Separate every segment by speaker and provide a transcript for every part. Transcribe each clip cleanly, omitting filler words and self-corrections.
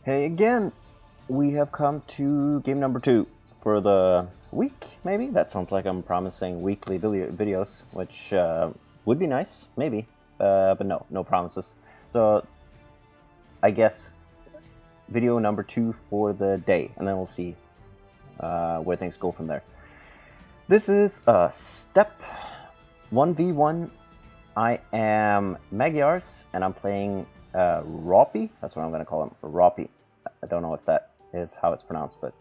Speaker 1: Hey again, we have come to game number 2 for the week, maybe? That sounds like I'm promising weekly videos, which would be nice, maybe, but no promises. So, I guess video number 2 for the day, and then we'll see where things go from there. This is a Steppe 1v1. I am Magyars, and I'm playing Roppy. That's what I'm going to call him, Roppy. I don't know if that is how it's pronounced, but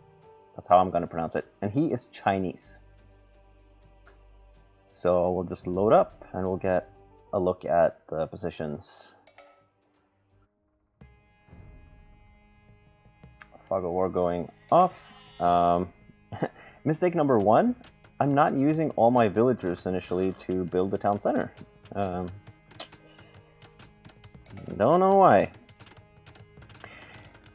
Speaker 1: that's how I'm going to pronounce it. And he is Chinese. So we'll just load up, and we'll get a look at the positions. Fog of War going off. Mistake number 1. I'm not using all my villagers initially to build the town center. Don't know why.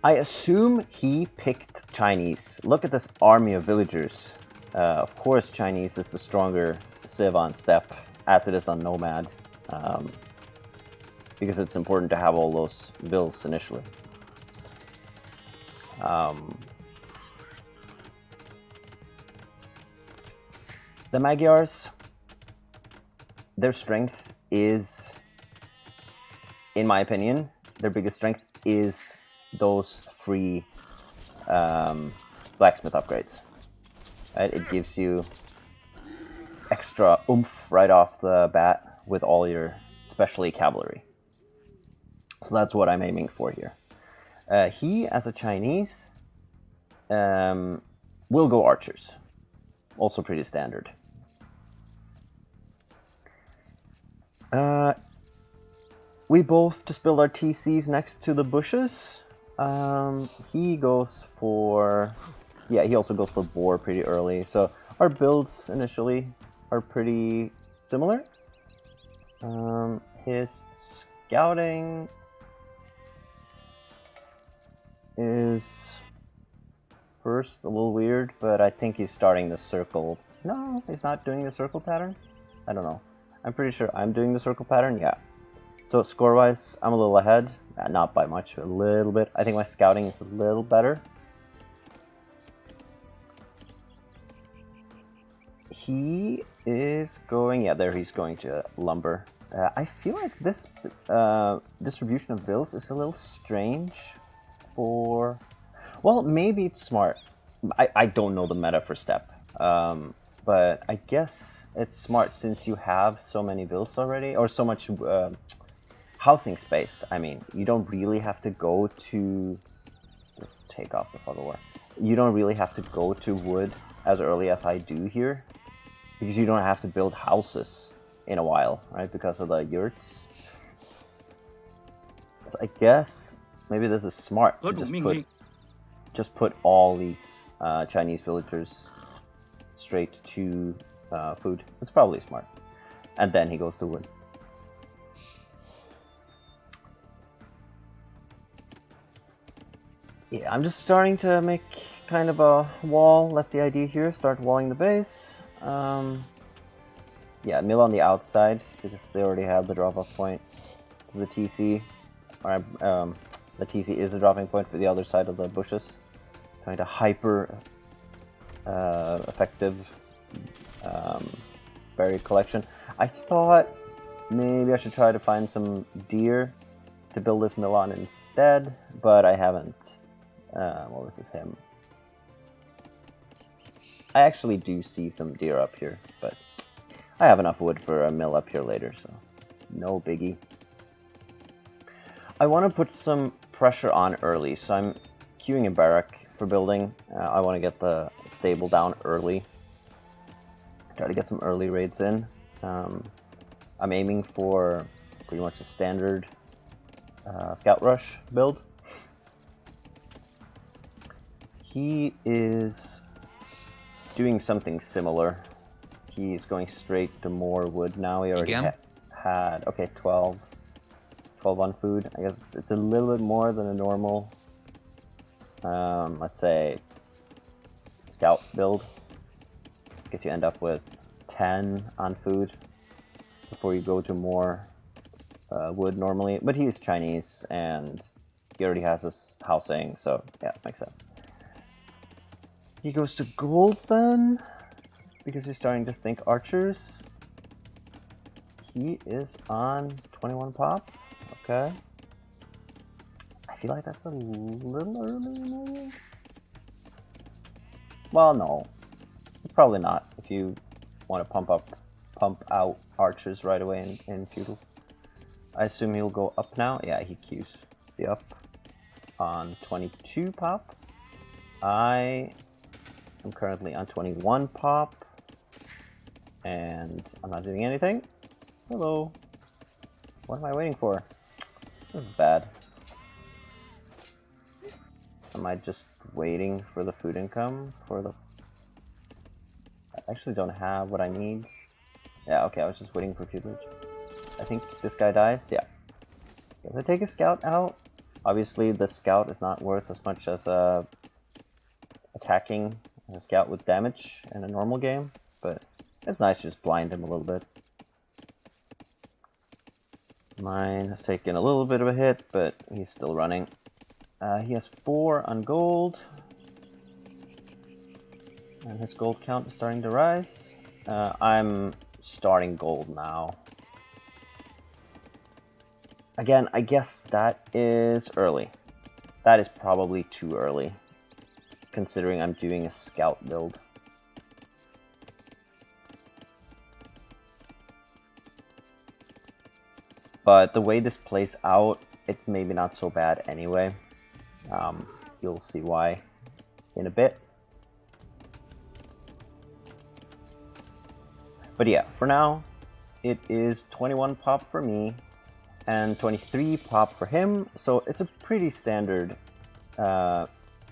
Speaker 1: I assume he picked Chinese. Look at this army of villagers. Of course Chinese is the stronger civ on Steppe, as it is on Nomad. Because it's important to have all those vills initially. The Magyars, their strength is, in my opinion, their biggest strength is those free blacksmith upgrades. Right? It gives you extra oomph right off the bat with all your specialty cavalry. So that's what I'm aiming for here. He, as a Chinese, will go archers. Also pretty standard. We both just build our TCs next to the bushes. He goes for... Yeah, he also goes for boar pretty early. So our builds initially are pretty similar. His scouting is first a little weird, but I think he's starting the circle. No, he's not doing the circle pattern? I don't know. I'm pretty sure I'm doing the circle pattern, yeah. So score-wise, I'm a little ahead. Not by much, a little bit. I think my scouting is a little better. He is going... Yeah, there he's going to lumber. I feel like this distribution of bills is a little strange for... Well, maybe it's smart. I don't know the meta for Steppe. But I guess it's smart since you have so many bills already, or so much housing space. I mean, you don't really have to go to... Take off the fog of war. You don't really have to go to wood as early as I do here, because you don't have to build houses in a while, right? Because of the yurts. So I guess maybe this is smart to just put all these Chinese villagers straight to food. It's probably smart. And then he goes to wood. Yeah, I'm just starting to make kind of a wall. That's the idea here. Start walling the base. Yeah, mill on the outside because they already have the drop-off point to the TC. Or the TC is a dropping point for the other side of the bushes. Trying to hyper effective berry collection. I thought maybe I should try to find some deer to build this mill on instead, but I haven't. Well, this is him. I actually do see some deer up here, but I have enough wood for a mill up here later, so no biggie. I want to put some pressure on early, so I'm queuing a barrack for building. I want to get the stable down early. Try to get some early raids in. I'm aiming for pretty much a standard scout rush build. He is doing something similar. He's going straight to more wood now. He already had, okay, 12 on food. I guess it's a little bit more than a normal, let's say, scout build. I guess you end up with 10 on food before you go to more wood normally. But he is Chinese, and he already has his housing, so yeah, makes sense. He goes to gold then, because he's starting to think archers. He is on 21 pop. Okay. I feel like that's a little early, maybe? Well, no. Probably not, if you want to pump out archers right away in feudal. I assume he'll go up now. Yeah, he queues the up on 22 pop. I am currently on 21 pop, and I'm not doing anything. Hello. What am I waiting for? This is bad. Am I just waiting for the food income for the... I actually don't have what I need. Yeah, okay, I was just waiting for tutelage. I think this guy dies, yeah. If I take a scout out, obviously the scout is not worth as much as attacking a scout with damage in a normal game, but it's nice to just blind him a little bit. Mine has taken a little bit of a hit, but he's still running. He has 4 on gold. And his gold count is starting to rise. I'm starting gold now. Again, I guess that is early. That is probably too early, considering I'm doing a scout build. But the way this plays out, it's maybe not so bad anyway. You'll see why in a bit. But yeah, for now, it is 21 pop for me, and 23 pop for him, so it's a pretty standard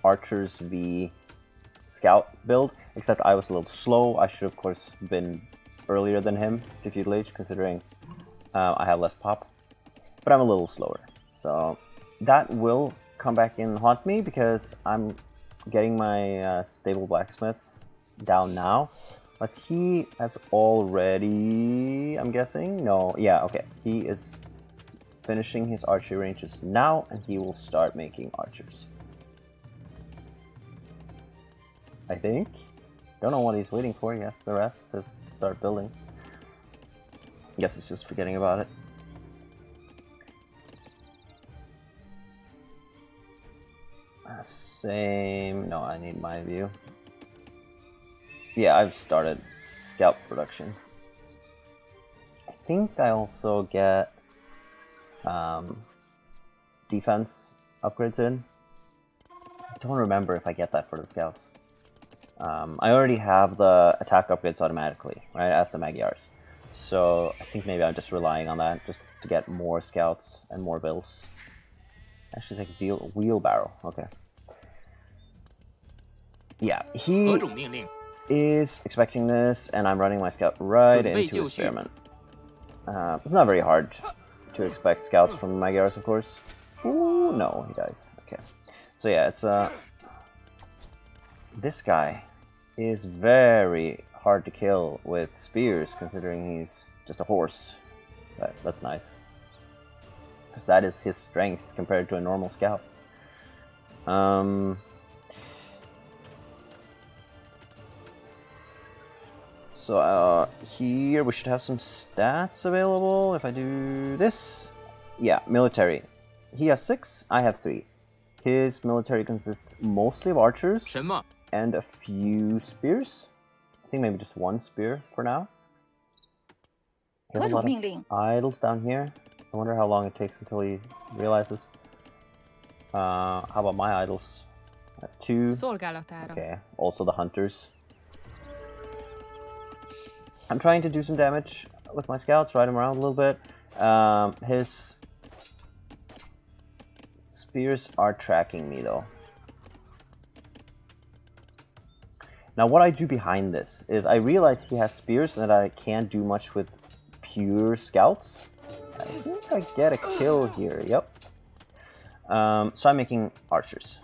Speaker 1: Archers v Scout build, except I was a little slow. I should of course been earlier than him to Feudal Age, considering I have left pop, but I'm a little slower. So that will come back and haunt me, because I'm getting my stable blacksmith down now. But he has already, I'm guessing, no, yeah, okay. He is finishing his archery ranges now, and he will start making archers. I think. Don't know what he's waiting for. He has the rest to start building. I guess he's just forgetting about it. Same, no, I need my view. Yeah, I've started scout production. I think I also get defense upgrades in. I don't remember if I get that for the scouts. I already have the attack upgrades automatically, right, as the Magyars. So I think maybe I'm just relying on that just to get more scouts and more builds. Actually, take a wheelbarrow. Okay. Yeah, he is expecting this, and I'm running my scout right into his experiment. It's not very hard to expect scouts from Magyars, of course. Ooh, no, he dies. Okay. So yeah, it's this guy is very hard to kill with spears, considering he's just a horse. That's nice, because that is his strength compared to a normal scout. So here we should have some stats available if I do this. Yeah, military. He has 6, I have 3. His military consists mostly of archers and a few spears. I think maybe just 1 spear for now. He has a lot of idols down here. I wonder how long it takes until he realizes. How about my idols? 2. Okay, also the hunters. I'm trying to do some damage with my scouts, ride him around a little bit. His spears are tracking me though. Now what I do behind this is I realize he has spears and that I can't do much with pure scouts. I think I get a kill here, yep. So I'm making archers.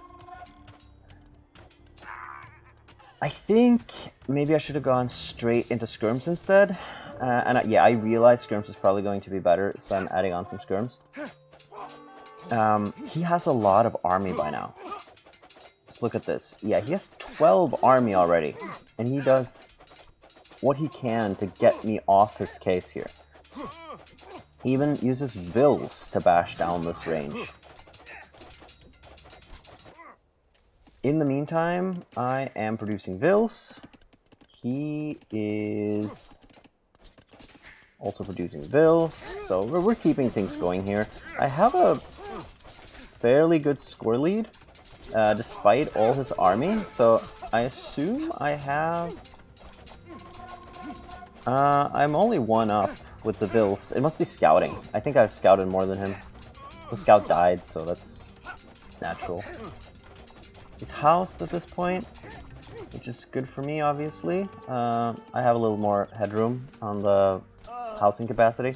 Speaker 1: I think maybe I should have gone straight into skirms instead. Yeah, I realize skirms is probably going to be better, so I'm adding on some skirms. He has a lot of army by now. Look at this. Yeah, he has 12 army already. And he does what he can to get me off his case here. He even uses Vils to bash down this range. In the meantime, I am producing Vils. He is also producing Vils. So we're keeping things going here. I have a fairly good score lead, despite all his army. So I assume I have... I'm only one up with the Vils. It must be scouting. I think I've scouted more than him. The scout died, so that's natural. He's housed at this point, which is good for me, obviously. I have a little more headroom on the housing capacity.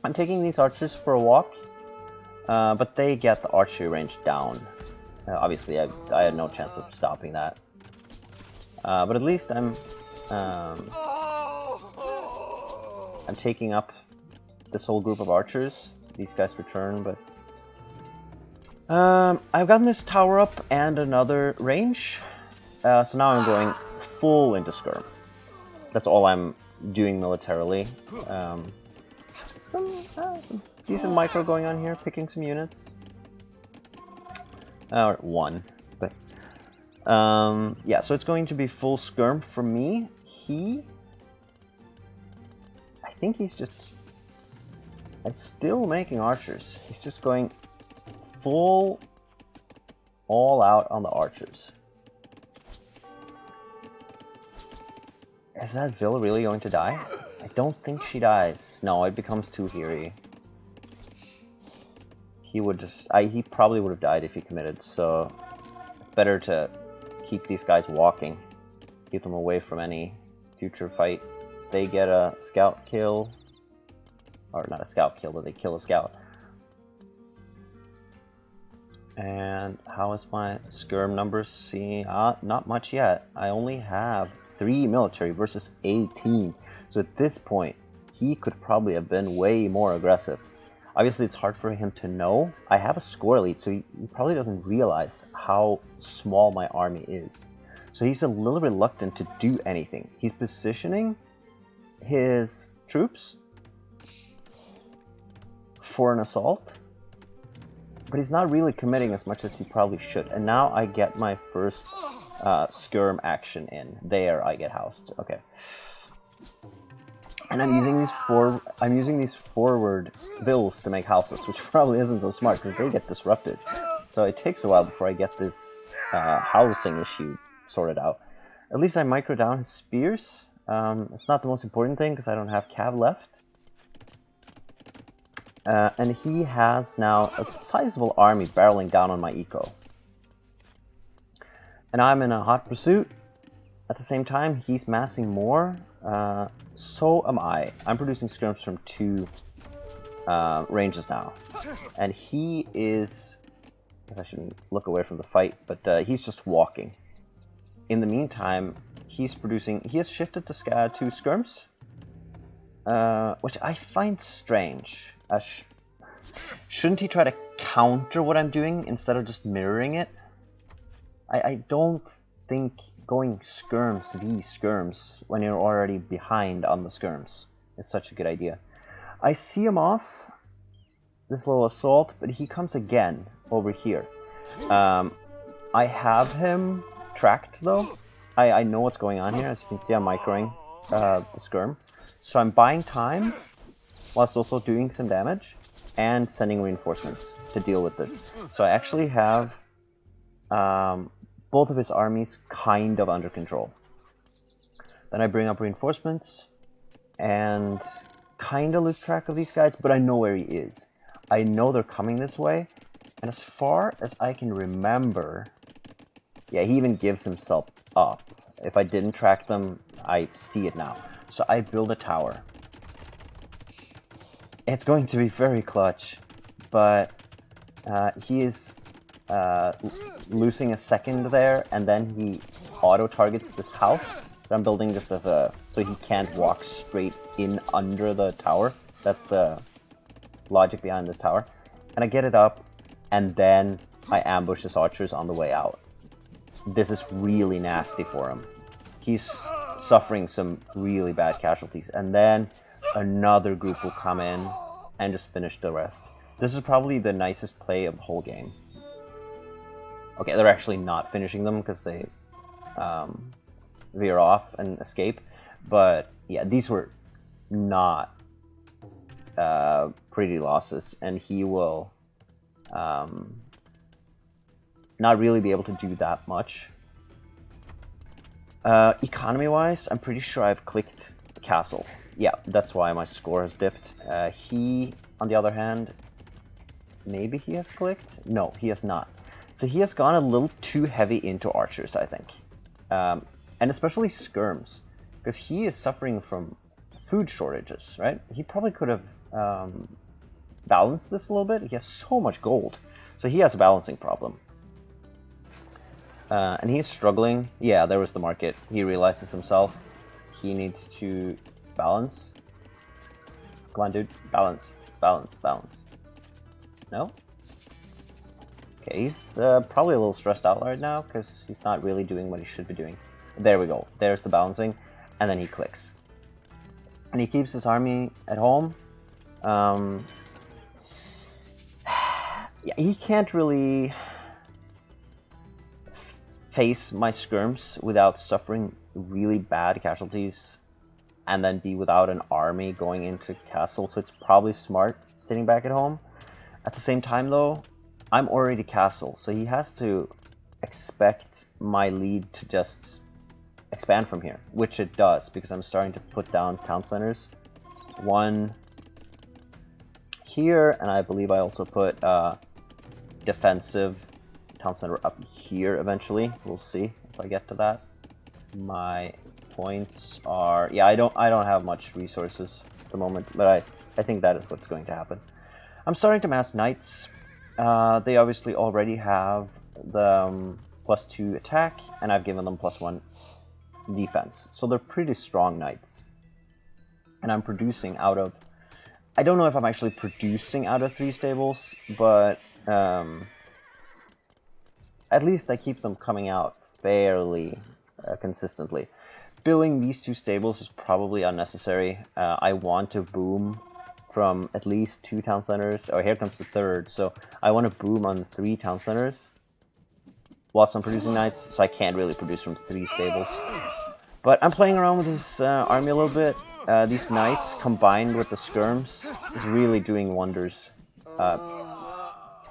Speaker 1: I'm taking these archers for a walk, but they get the archery range down. Obviously, I had no chance of stopping that. But at least I'm taking up this whole group of archers. These guys return, but I've gotten this tower up and another range, so now I'm going full into skirm. That's all I'm doing militarily. Some decent micro going on here, picking some units. Or one, but yeah. So it's going to be full skirm for me. I think he's still making archers. He's just going full all out on the archers. Is that Vil really going to die? I don't think she dies. No, it becomes too hairy. He probably would have died if he committed, so better to keep these guys walking. Keep them away from any future fight. They get a scout kill, or not a scout kill, but they kill a scout. And how is my skirm numbers? See, not much yet. I only have 3 military versus 18. So at this point, he could probably have been way more aggressive. Obviously, it's hard for him to know. I have a score lead, so he probably doesn't realize how small my army is. So he's a little reluctant to do anything. He's positioning his troops for an assault, but he's not really committing as much as he probably should. And now I get my first skirm action in. There I get housed. Okay. And I'm using these forward Vils to make houses, which probably isn't so smart because they get disrupted. So it takes a while before I get this housing issue sorted out. At least I micro down his spears. It's not the most important thing because I don't have cav left. And he has now a sizable army barreling down on my eco. And I'm in a hot pursuit. At the same time, he's massing more. So am I. I'm producing skirms from 2 ranges now. And he is... I guess I shouldn't look away from the fight, but he's just walking. In the meantime, he's producing... He has shifted to skirms, which I find strange. Shouldn't he try to counter what I'm doing instead of just mirroring it? I don't think going skirms v skirms when you're already behind on the skirms is such a good idea. I see him off, this little assault, but he comes again over here. I have him tracked though. I know what's going on here. As you can see, I'm microing the skirm. So I'm buying time whilst also doing some damage and sending reinforcements to deal with this. So I actually have both of his armies kind of under control. Then I bring up reinforcements and kind of lose track of these guys, but I know where he is. I know they're coming this way, and as far as I can remember, yeah, he even gives himself up. If I didn't track them, I see it now. So I build a tower. It's going to be very clutch, but he is losing a second there, and then he auto-targets this house that I'm building just as a... so he can't walk straight in under the tower. That's the logic behind this tower. And I get it up, and then I ambush his archers on the way out. This is really nasty for him. He's suffering some really bad casualties, and then another group will come in and just finish the rest. This is probably the nicest play of the whole game. Okay, they're actually not finishing them because they veer off and escape, but yeah, these were not pretty losses, and he will not really be able to do that much. Economy-wise, I'm pretty sure I've clicked castle. Yeah, that's why my score has dipped. He, on the other hand, maybe he has clicked? No, he has not. So he has gone a little too heavy into archers, I think. And especially skirms, because he is suffering from food shortages, right? He probably could have balanced this a little bit. He has so much gold, so he has a balancing problem. And he's struggling. Yeah, there was the market. He realizes himself. He needs to balance. Come on, dude. Balance. Balance. Balance. No? Okay, he's probably a little stressed out right now because he's not really doing what he should be doing. There we go. There's the balancing. And then he clicks. And he keeps his army at home. Yeah, he can't really face my skirms without suffering really bad casualties and then be without an army going into castle, so it's probably smart sitting back at home. At the same time though, I'm already castle, so he has to expect my lead to just expand from here, which it does because I'm starting to put down town centers. One here, and I believe I also put defensive town center up here eventually. We'll see if I get to that. My points are, yeah, I don't have much resources at the moment, but I think that is what's going to happen. I'm starting to mass knights. They obviously already have the +2 attack, and I've given them +1 defense, so they're pretty strong knights. And I'm producing out of, I don't know if I'm actually producing out of 3 stables, but at least I keep them coming out fairly consistently. Building these 2 stables is probably unnecessary. I want to boom from at least 2 town centers. Oh, here comes the 3rd. So I want to boom on 3 town centers whilst I'm producing knights, so I can't really produce from 3 stables. But I'm playing around with this army a little bit. These knights combined with the skirms is really doing wonders.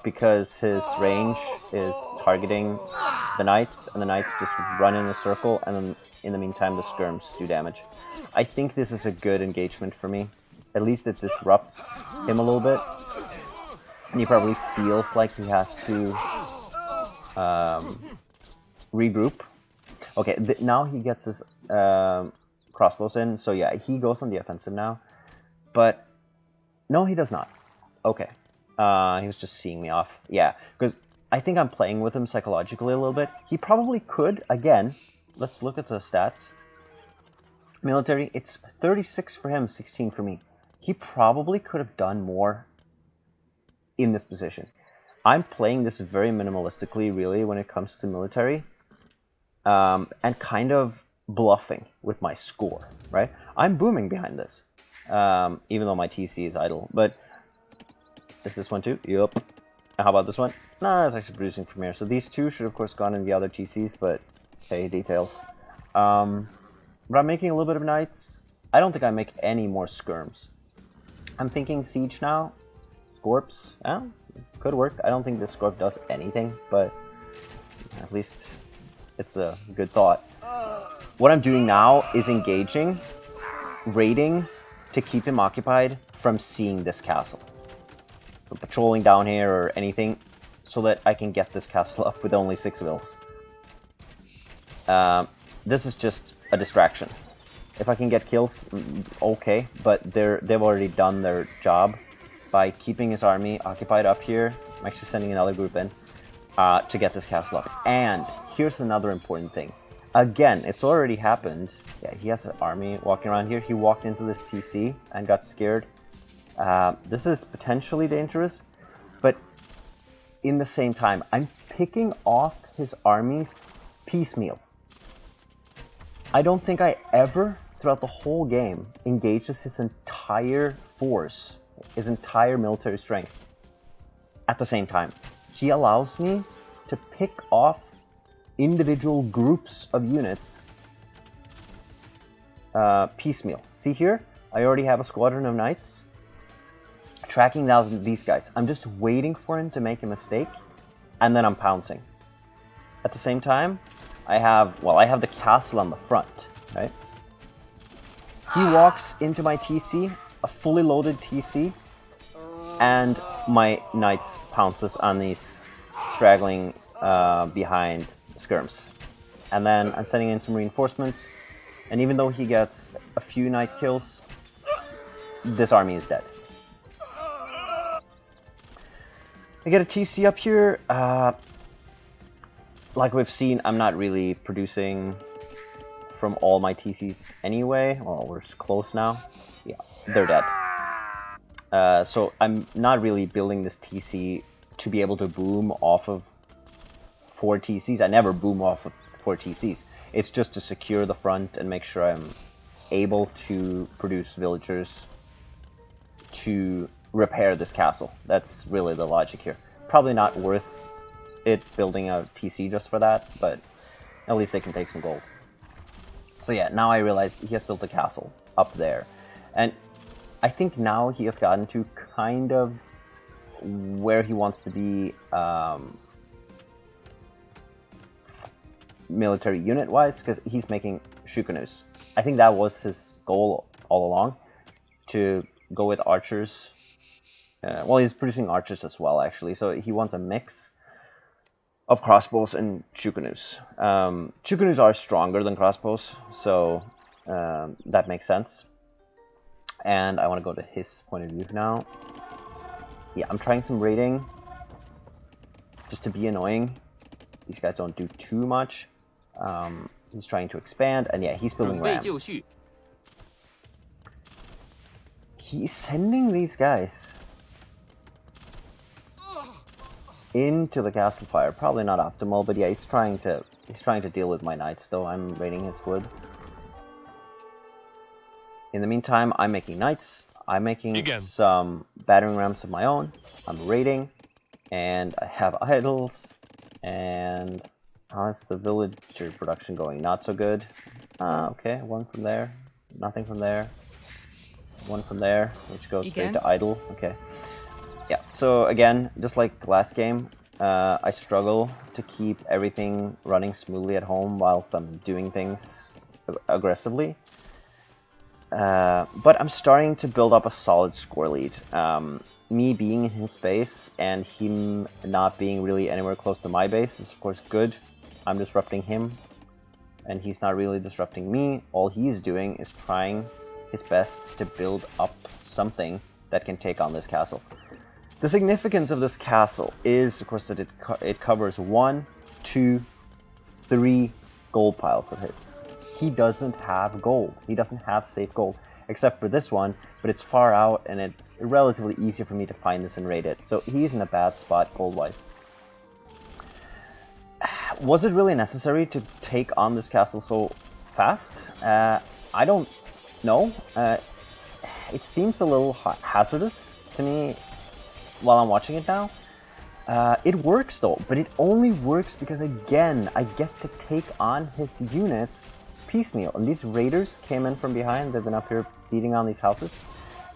Speaker 1: Because his range is targeting the knights, and the knights just run in a circle, and then in the meantime the skirms do damage. I think this is a good engagement for me. At least it disrupts him a little bit, and he probably feels like he has to regroup. Okay, now he gets his crossbows in, so yeah, he goes on the offensive now. But no, he does not. Okay. He was just seeing me off. Yeah, because I think I'm playing with him psychologically a little bit. He probably could, again, let's look at the stats. Military, it's 36 for him, 16 for me. He probably could have done more in this position. I'm playing this very minimalistically, really, when it comes to military. And kind of bluffing with my score, right? I'm booming behind this, even though my TC is idle, but is this one too? Yup. How about this one? No, it's actually producing from here. So these 2 should of course gone in the other TCs, but hey, details. But I'm making a little bit of knights. I don't think I make any more skirms. I'm thinking siege now. Scorps, yeah, could work. I don't think this Scorp does anything, but at least it's a good thought. What I'm doing now is engaging, raiding to keep him occupied from seeing this castle. From patrolling down here or anything, so that I can get this castle up with only 6 vills. This is just a distraction. If I can get kills, okay, but they've already done their job by keeping his army occupied up here. I'm actually sending another group in to get this castle up. And here's another important thing. Again, it's already happened. Yeah, he has an army walking around here. He walked into this TC and got scared. This is potentially dangerous, but in the same time, I'm picking off his armies piecemeal. I don't think I ever, throughout the whole game, engages his entire force, his entire military strength at the same time. He allows me to pick off individual groups of units piecemeal. See here, I already have a squadron of knights tracking down these guys. I'm just waiting for him to make a mistake, and then I'm pouncing. At the same time, I have the castle on the front, right? He walks into my TC, a fully loaded TC, and my knights pounces on these straggling behind skirms. And then I'm sending in some reinforcements, and even though he gets a few knight kills, this army is dead. I get a TC up here. Like we've seen, I'm not really producing from all my TCs anyway. Well, we're close now. Yeah, they're dead. So I'm not really building this TC to be able to boom off of 4 TCs. I never boom off of 4 TCs. It's just to secure the front and make sure I'm able to produce villagers to repair this castle. That's really the logic here. Probably not worth it building a TC just for that, but at least they can take some gold. So yeah, now I realize he has built a castle up there. And I think now he has gotten to kind of where he wants to be military unit-wise, because he's making Shukanus. I think that was his goal all along, to go with archers. Well, he's producing archers as well, actually, so he wants a mix of crossbows and Shukanus. Shukanus are stronger than crossbows, so that makes sense. And I want to go to his point of view now. Yeah, I'm trying some raiding, just to be annoying. These guys don't do too much. He's trying to expand, and yeah, he's building rams. He's sending these guys into the castle fire. Probably not optimal, but yeah, he's trying to deal with my knights, though I'm raiding his wood. In the meantime, I'm making knights. I'm making some battering rams of my own. I'm raiding, and I have idols. And how's the villager production going? Not so good. Okay, one from there, nothing from there, one from there, which goes straight to idle. Okay. Yeah, so again, just like last game, I struggle to keep everything running smoothly at home whilst I'm doing things aggressively. But I'm starting to build up a solid score lead. Me being in his base and him not being really anywhere close to my base is of course good. I'm disrupting him, and he's not really disrupting me. All he's doing is trying his best to build up something that can take on this castle. The significance of this castle is, of course, that it covers 1, 2, 3 gold piles of his. He doesn't have gold. He doesn't have safe gold, except for this one, but it's far out, and it's relatively easy for me to find this and raid it. So he's in a bad spot gold-wise. Was it really necessary to take on this castle so fast? I don't know. It seems a little hazardous to me while I'm watching it now. It works though, but it only works because, again, I get to take on his units piecemeal. And these raiders came in from behind. They've been up here beating on these houses,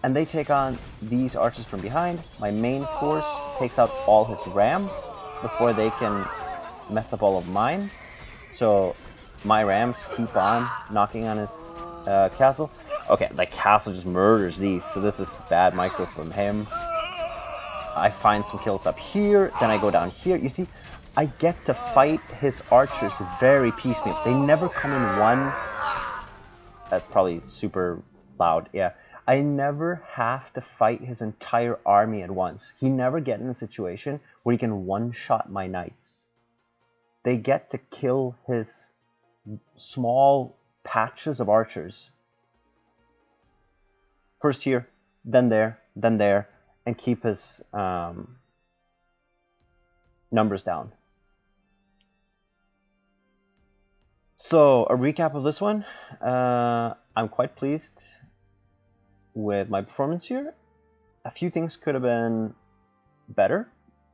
Speaker 1: and they take on these archers from behind. My main force takes out all his rams before they can mess up all of mine. So my rams keep on knocking on his castle. Okay, the castle just murders these, so this is bad micro from him. I find some kills up here, then I go down here. You see, I get to fight his archers very piecemeal. They never come in one. That's probably super loud, yeah. I never have to fight his entire army at once. He never gets in a situation where he can one-shot my knights. They get to kill his small patches of archers. First here, then there, and keep his numbers down. So a recap of this one, I'm quite pleased with my performance here. A few things could have been better,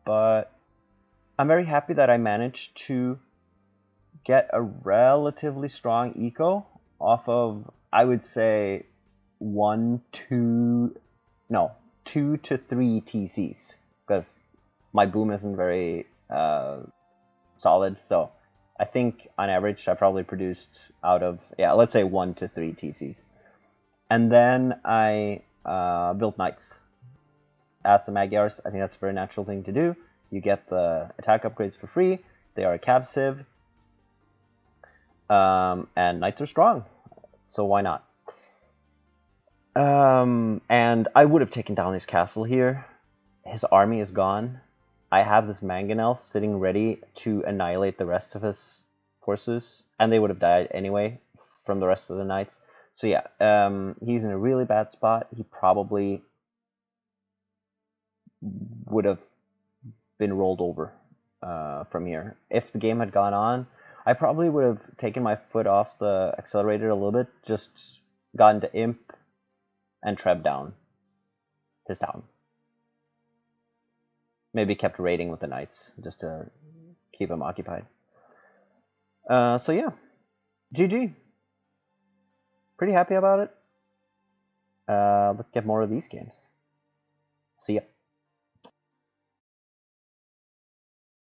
Speaker 1: but I'm very happy that I managed to get a relatively strong eco off of, I would say, 2 to 3 TCs, because my boom isn't very solid, so I think on average I probably produced out of, let's say 1 to 3 TCs. And then I built knights. As the Magyars, I think that's a very natural thing to do. You get the attack upgrades for free. They are a cav civ. And knights are strong, so why not? And I would have taken down his castle here. His army is gone. I have this mangonel sitting ready to annihilate the rest of his forces, and they would have died anyway from the rest of the knights. So yeah, he's in a really bad spot. He probably would have been rolled over from here. If the game had gone on, I probably would have taken my foot off the accelerator a little bit, just gotten to Imp and Treb down his town. Maybe kept raiding with the knights just to keep him occupied. So yeah, GG. Pretty happy about it. Let's get more of these games. See ya.